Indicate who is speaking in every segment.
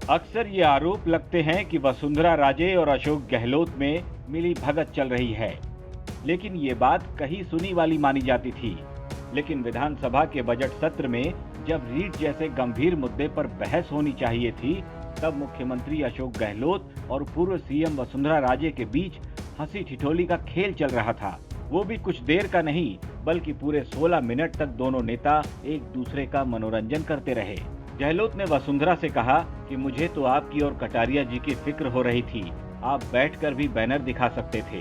Speaker 1: अक्सर ये आरोप लगते हैं कि वसुंधरा राजे और अशोक गहलोत में मिली भगत चल रही है, लेकिन ये बात कहीं सुनी वाली मानी जाती थी। लेकिन विधानसभा के बजट सत्र में जब रीट जैसे गंभीर मुद्दे पर बहस होनी चाहिए थी, तब मुख्यमंत्री अशोक गहलोत और पूर्व सीएम वसुंधरा राजे के बीच हंसी ठिठोली का खेल चल रहा था। वो भी कुछ देर का नहीं, बल्कि पूरे 16 मिनट तक दोनों नेता एक दूसरे का मनोरंजन करते रहे। गहलोत ने वसुंधरा से कहा कि मुझे तो आपकी और कटारिया जी की फिक्र हो रही थी, आप बैठकर भी बैनर दिखा सकते थे।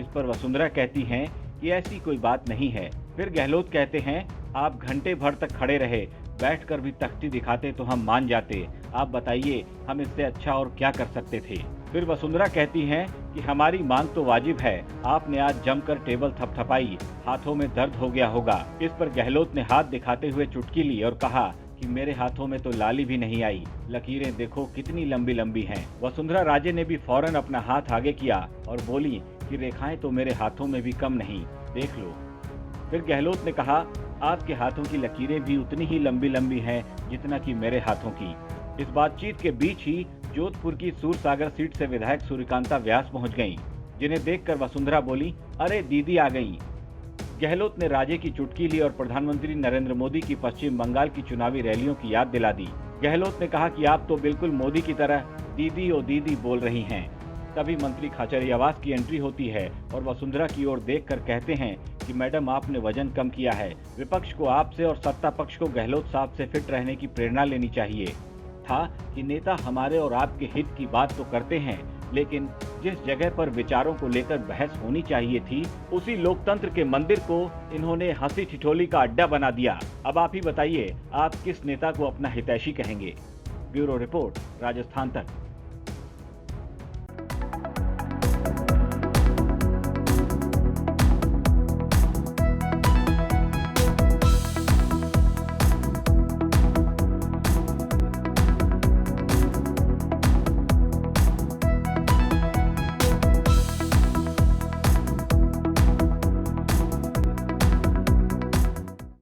Speaker 1: इस पर वसुंधरा कहती हैं कि ऐसी कोई बात नहीं है। फिर गहलोत कहते हैं, आप घंटे भर तक खड़े रहे, बैठकर भी तख्ती दिखाते तो हम मान जाते। आप बताइए, हम इससे अच्छा और क्या कर सकते थे। फिर वसुंधरा कहती हैं कि हमारी मांग तो वाजिब है, आपने आज जमकर टेबल थपथपाई, हाथों में दर्द हो गया होगा। इस पर गहलोत ने हाथ दिखाते हुए चुटकी ली और कहा कि मेरे हाथों में तो लाली भी नहीं आई, लकीरें देखो कितनी लंबी लंबी हैं। वसुंधरा राजे ने भी फौरन अपना हाथ आगे किया और बोली कि रेखाएं तो मेरे हाथों में भी कम नहीं, देख लो। फिर गहलोत ने कहा, आपके हाथों की लकीरें भी उतनी ही लंबी लंबी हैं जितना कि मेरे हाथों की। इस बातचीत के बीच ही जोधपुर की सूरसागर सीट से विधायक सूर्यकांता व्यास पहुंच गईं, जिन्हें देखकर वसुंधरा बोली, अरे दीदी आ गईं। गहलोत ने राजे की चुटकी ली और प्रधानमंत्री नरेंद्र मोदी की पश्चिम बंगाल की चुनावी रैलियों की याद दिला दी। गहलोत ने कहा कि आप तो बिल्कुल मोदी की तरह दीदी ओ दीदी बोल रही हैं। तभी मंत्री खाचरियावास की एंट्री होती है और वसुंधरा की ओर देखकर कहते हैं कि मैडम आपने वजन कम किया है, विपक्ष को आपसे और सत्ता पक्ष को गहलोत साहब से फिट रहने की प्रेरणा लेनी चाहिए था कि नेता हमारे और आपके हित की बात तो करते हैं, लेकिन जिस जगह पर विचारों को लेकर बहस होनी चाहिए थी, उसी लोकतंत्र के मंदिर को इन्होंने हंसी ठिठोली का अड्डा बना दिया। अब आप ही बताइए, आप किस नेता को अपना हितैषी कहेंगे। ब्यूरो रिपोर्ट, राजस्थान तक।